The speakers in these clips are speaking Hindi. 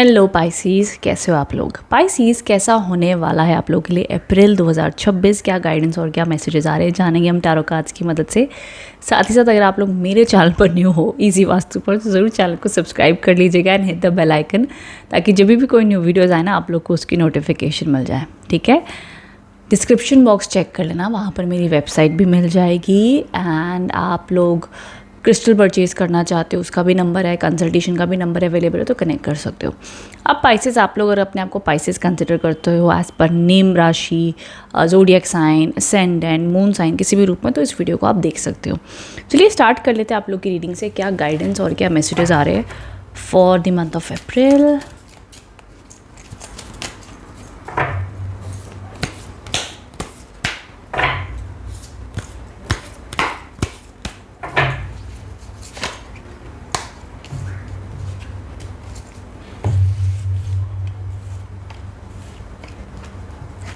हेलो पाइसीज़, कैसे हो आप लोग। पाइसीज़ कैसा होने वाला है आप लोगों के लिए अप्रैल 2026, क्या गाइडेंस और क्या मैसेजेस आ रहे हैं जानेंगे हम टैरो कार्ड्स की मदद से। साथ ही साथ अगर आप लोग मेरे चैनल पर न्यू हो इजी वास्तु पर तो ज़रूर चैनल को सब्सक्राइब कर लीजिएगा and hit the bell icon, ताकि जब भी कोई न्यू वीडियोज़ आए ना आप लोग को उसकी नोटिफिकेशन मिल जाए। ठीक है, डिस्क्रिप्शन बॉक्स चेक कर लेना, वहाँ पर मेरी वेबसाइट भी मिल जाएगी एंड आप लोग क्रिस्टल परचेज़ करना चाहते हो उसका भी नंबर है, कंसल्टेशन का भी नंबर अवेलेबल है, तो कनेक्ट कर सकते हो। अब पाइसेस, आप लोग अगर अपने आप को पाइसेस कंसिडर करते हो एज पर नेम राशि, zodiac sign, ascendant, moon sign किसी भी रूप में, तो इस वीडियो को आप देख सकते हो। चलिए स्टार्ट कर लेते हैं आप लोग की रीडिंग से, क्या गाइडेंस और क्या मैसेजेस आ रहे हैं for the month of April.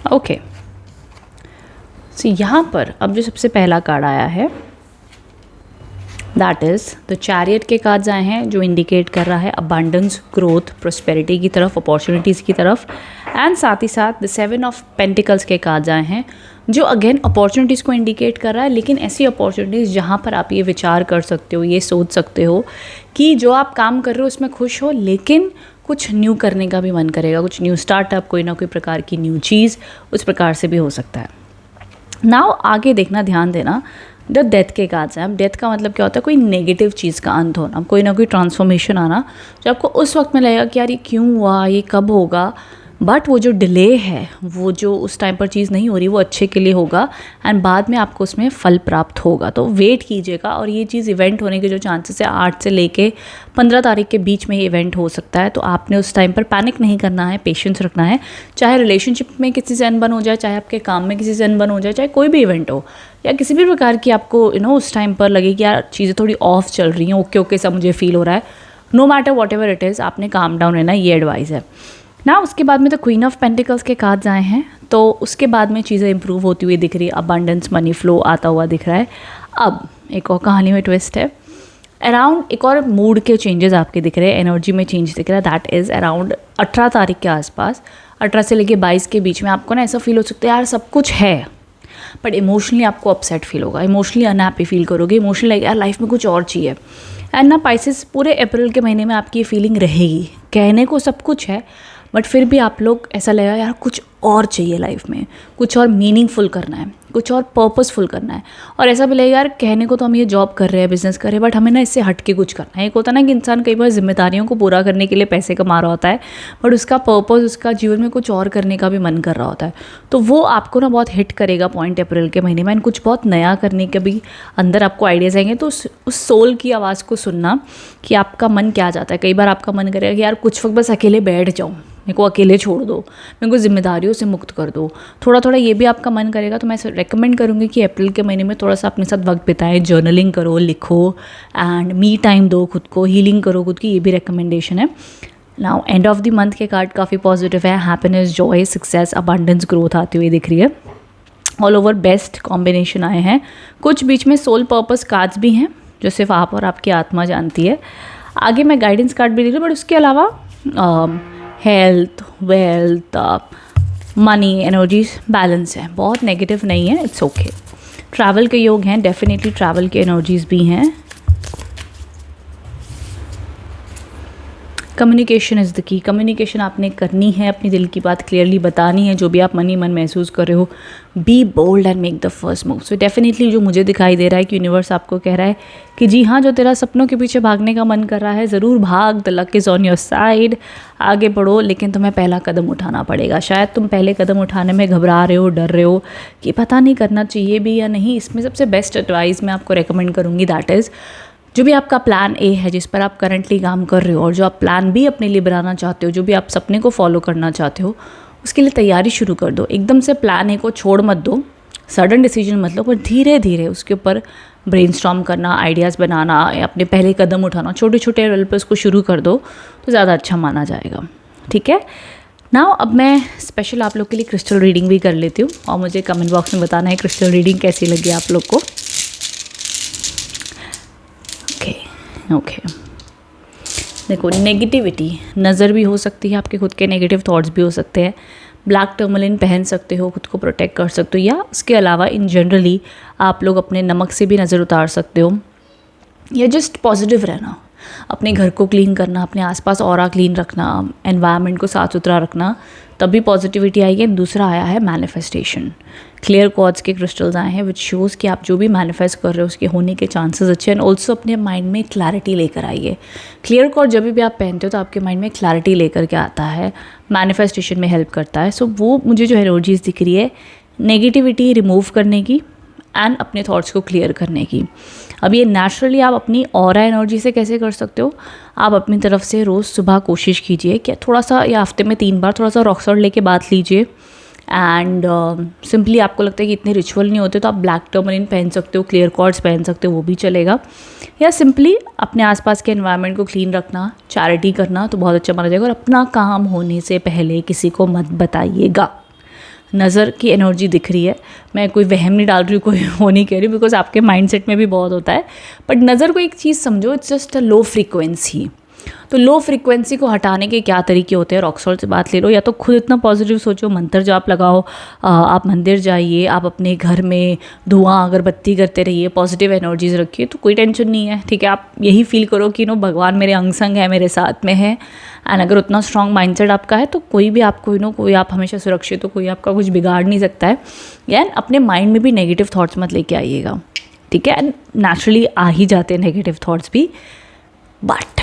Okay, so यहाँ पर अब जो सबसे पहला कार्ड आया है दैट इज़ द चैरियट के कार्ड्स आए हैं, जो इंडिकेट कर रहा है अबंडेंस, ग्रोथ, प्रोस्पेरिटी की तरफ, अपॉर्चुनिटीज़ की तरफ। एंड साथ ही साथ द 7 ऑफ पेंटिकल्स के कार्ड्स आए हैं, जो अगेन अपॉर्चुनिटीज़ को इंडिकेट कर रहा है, लेकिन ऐसी अपॉर्चुनिटीज़ जहाँ पर आप ये विचार कर सकते हो, ये सोच सकते हो कि जो आप काम कर रहे हो उसमें खुश हो, लेकिन कुछ न्यू करने का भी मन करेगा, कुछ न्यू स्टार्टअप, कोई ना कोई प्रकार की न्यू चीज़, उस प्रकार से भी हो सकता है। नाउ आगे देखना, ध्यान देना, द डेथ के कार्ड्स हैं। अब डेथ का मतलब क्या होता है, कोई नेगेटिव चीज़ का अंत होना, कोई ना कोई ट्रांसफॉर्मेशन आना, जो आपको उस वक्त में लगेगा कि यार ये क्यों हुआ, ये कब होगा, बट वो जो डिले है, वो जो उस टाइम पर चीज़ नहीं हो रही, वो अच्छे के लिए होगा एंड बाद में आपको उसमें फल प्राप्त होगा। तो वेट कीजिएगा, और ये चीज़ इवेंट होने के जो चांसेस है 8 से लेके 15 तारीख के बीच में ये इवेंट हो सकता है। तो आपने उस टाइम पर पैनिक नहीं करना है, पेशेंस रखना है। चाहे रिलेशनशिप में किसी से अनबन हो जाए, चाहे आपके काम में किसी से अनबन हो जाए, चाहे कोई भी इवेंट हो, या किसी भी प्रकार की आपको उस टाइम पर लगे कि यार चीज़ें थोड़ी ऑफ चल रही हैं, ओके ओके सा मुझे फील हो रहा है, no matter what ever it is, आपने काम डाउन रहना, ये एडवाइस है ना। उसके बाद में तो क्वीन ऑफ पेंटिकल्स के कार्ड्स आए हैं, तो उसके बाद में चीज़ें इंप्रूव होती हुई दिख रही है, अबंडेंस, मनी फ्लो आता हुआ दिख रहा है। अब एक और कहानी में ट्विस्ट है, अराउंड एक और मूड के चेंजेस आपके दिख रहे हैं, एनर्जी में चेंज दिख रहा है, दैट इज़ अराउंड 18 तारीख के आसपास, 18 से लेके 22 के बीच में आपको ना ऐसा फील हो सकता है यार सब कुछ है, बट इमोशनली आपको अपसेट फील होगा, इमोशनली अनहैप्पी फील करोगे, इमोशनली यार लाइफ में कुछ और चाहिए। एंड ना पाइसेस, पूरे अप्रैल के महीने में आपकी ये फीलिंग रहेगी, कहने को सब कुछ है बट फिर भी आप लोग ऐसा लगेगा यार कुछ और चाहिए लाइफ में, कुछ और मीनिंगफुल करना है, कुछ और पर्पसफुल करना है। और ऐसा भी लगेगा यार कहने को तो हम ये जॉब कर रहे हैं, बिजनेस कर रहे हैं, बट हमें ना इससे हट के कुछ करना है। एक होता है ना कि इंसान कई बार जिम्मेदारियों को पूरा करने के लिए पैसे कमा रहा होता है, बट उसका पर्पस, उसका जीवन में कुछ और करने का भी मन कर रहा होता है, तो वो आपको ना बहुत हिट करेगा पॉइंट अप्रैल के महीने में, एंड कुछ बहुत नया करने के भी अंदर आपको आइडियाज़ आएंगे। तो उस सोल की आवाज़ को सुनना कि आपका मन क्या चाहता है। कई बार आपका मन करेगा कि यार कुछ वक्त बस अकेले बैठ जाऊँ, मेरे को अकेले छोड़ दो, मेरे को जिम्मेदारियों से मुक्त कर दो, थोड़ा थोड़ा ये भी आपका मन करेगा। तो मैं रेकमेंड करूँगी कि अप्रैल के महीने में थोड़ा सा अपने साथ वक्त बिताएं, जर्नलिंग करो, लिखो एंड मी टाइम दो खुद को, हीलिंग करो खुद की, ये भी रिकमेंडेशन है। Now end of the month के कार्ड काफ़ी पॉजिटिव है, happiness, Joy, success, abundance, growth आती हुई दिख रही है। ऑल ओवर बेस्ट कॉम्बिनेशन आए हैं। कुछ बीच में सोल पर्पस कार्ड्स भी हैं जो सिर्फ आप और आपकी आत्मा जानती है। आगे मैं गाइडेंस कार्ड भी ले रही हूँ, बट उसके अलावा health, wealth, money, energies balance है, बहुत नेगेटिव नहीं है, इट्स ओके। ट्रैवल के योग हैं, डेफिनेटली ट्रैवल के एनर्जीज भी हैं। Communication is the key, communication आपने करनी है, अपनी दिल की बात क्लियरली बतानी है, जो भी आप मन ही मन महसूस कर रहे हो। Be bold and make the first move. So definitely जो मुझे दिखाई दे रहा है कि यूनिवर्स आपको कह रहा है कि जी हाँ, जो तेरा सपनों के पीछे भागने का मन कर रहा है, ज़रूर भाग, the luck is on your side, आगे बढ़ो, लेकिन तुम्हें पहला कदम उठाना पड़ेगा। शायद तुम पहले कदम उठाने में घबरा रहे हो, डर रहे हो कि पता नहीं करना चाहिए भी या नहीं। इसमें सबसे बेस्ट एडवाइस मैं आपको रेकमेंड करूँगी, दैट इज़ जो भी आपका प्लान ए है, जिस पर आप करंटली काम कर रहे हो, और जो आप प्लान बी अपने लिए बनाना चाहते हो, जो भी आप सपने को फॉलो करना चाहते हो, उसके लिए तैयारी शुरू कर दो। एकदम से प्लान ए को छोड़ मत दो, सडन डिसीजन मत लो, पर धीरे धीरे उसके ऊपर ब्रेनस्टॉर्म करना, आइडियाज़ बनाना, अपने पहले कदम उठाना, छोटे छोटे लेवल पर उसको शुरू कर दो तो ज़्यादा अच्छा माना जाएगा। ठीक है नाउ, अब मैं स्पेशल आप लोग के लिए क्रिस्टल रीडिंग भी कर लेती हूँ, और मुझे कमेंट बॉक्स में बताना है क्रिस्टल रीडिंग कैसी लगी आप लोग को। ओके, देखो, नेगेटिविटी नज़र भी हो सकती है, आपके खुद के नेगेटिव थॉट्स भी हो सकते हैं। ब्लैक टर्मलिन पहन सकते हो, खुद को प्रोटेक्ट कर सकते हो, या उसके अलावा इन जनरली आप लोग अपने नमक से भी नज़र उतार सकते हो, या जस्ट पॉजिटिव रहना, अपने घर को क्लीन करना, अपने आसपास ऑरा क्लीन रखना, एनवायरनमेंट को साफ सुथरा रखना, तभी पॉजिटिविटी आएगी। एंड दूसरा आया है मैनिफेस्टेशन। क्लियर क्वार्ट्ज के क्रिस्टल्स आए हैं विच शोज़ कि आप जो भी मैनिफेस्ट कर रहे हो उसके होने के चांसेस अच्छे हैं। एंड ऑल्सो अपने माइंड में क्लैरिटी लेकर आइए। क्लियर क्वार्ट्ज जब भी आप पहनते हो तो आपके माइंड में क्लैरिटी लेकर के आता है, मैनिफेस्टेशन में हेल्प करता है। सो वो मुझे जो एनर्जीज दिख रही है नेगेटिविटी रिमूव करने की एंड अपने थॉट्स को क्लियर करने की। अब ये नेचुरली आप अपनी ऑरा एनर्जी से कैसे कर सकते हो, आप अपनी तरफ से रोज़ सुबह कोशिश कीजिए कि थोड़ा सा, या हफ्ते में 3 बार थोड़ा सा रॉक सॉल्ट लेके बात लीजिए। एंड सिंपली आपको लगता है कि इतने रिचुअल नहीं होते तो आप ब्लैक टर्मलिन पहन सकते हो, क्लियर क्वार्ट्ज पहन सकते हो, वो भी चलेगा। या सिंपली अपने आसपास के एनवायरनमेंट को क्लीन रखना, चैरिटी करना तो बहुत अच्छा माना जाएगा। और अपना काम होने से पहले किसी को मत बताइएगा। नज़र की एनर्जी दिख रही है, मैं कोई वहम नहीं डाल रही हूँ, कोई वो नहीं कह रही, बिकॉज आपके माइंडसेट में भी बहुत होता है। बट नज़र को एक चीज़ समझो, it's just a low frequency. तो लो फ्रीक्वेंसी को हटाने के क्या तरीके होते हैं, रॉक सॉल्ट से बात ले लो, या तो खुद इतना पॉजिटिव सोचो, मंत्र जाप लगाओ, आप मंदिर जाइए, आप अपने घर में धुआं अगरबत्ती करते रहिए, पॉजिटिव एनर्जीज रखिए, तो कोई टेंशन नहीं है। ठीक है, आप यही फील करो कि भगवान मेरे अंग संग है, मेरे साथ में है। एंड अगर उतना स्ट्रॉन्ग माइंडसेट आपका है तो कोई भी आपको कोई आप हमेशा सुरक्षित हो, कोई आपका कुछ बिगाड़ नहीं सकता है। एंड अपने माइंड में भी नेगेटिव थॉट्स मत लेके आइएगा। ठीक है, एंड नेचुरली आ ही जाते हैं नेगेटिव थॉट्स भी, but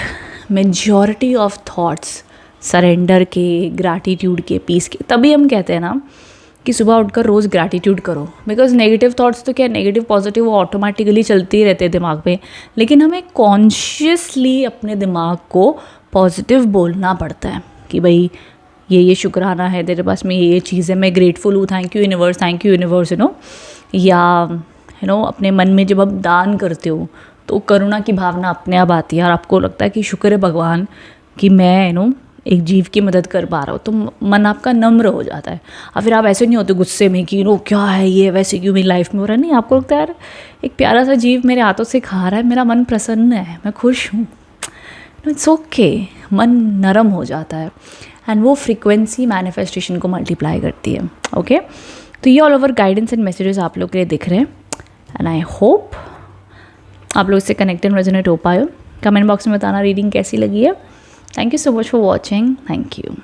majority of thoughts surrender के, ग्रैटिट्यूड के, पीस के। तभी हम कहते हैं ना कि सुबह उठकर रोज़ ग्रैटिट्यूड करो, बिकॉज नेगेटिव थॉट्स तो क्या, नेगेटिव पॉजिटिव वो ऑटोमेटिकली चलते ही रहते हैं दिमाग में, लेकिन हमें कॉन्शियसली अपने दिमाग को पॉजिटिव बोलना पड़ता है कि भाई ये शुक्राना है तेरे पास में, ये चीज़ है, मैं ग्रेटफुल हूँ, थैंक यू यूनिवर्स, या अपने मन में जब आप दान करते हो तो करुणा की भावना अपने आप आती है और आपको लगता है कि शुक्र है भगवान कि मैं एक जीव की मदद कर पा रहा हूँ, तो मन आपका नम्र हो जाता है। और फिर आप ऐसे नहीं होते गुस्से में कि क्या है ये, वैसे क्यों मेरी लाइफ में हो रहा है। नहीं, आपको लगता है यार एक प्यारा सा जीव मेरे हाथों से खा रहा है, मेरा मन प्रसन्न है, मैं खुश हूँ, इट्स ओके, मन नरम हो जाता है। एंड वो फ्रीक्वेंसी मैनिफेस्टेशन को मल्टीप्लाई करती है। ओके, तो ये all over guidance and messages आप लोग के लिए दिख रहे हैं। एंड आई होप आप लोग इससे कनेक्टेड रेजोनेट हो पाए। कमेंट बॉक्स में बताना रीडिंग कैसी लगी है। Thank you so much for watching. Thank you.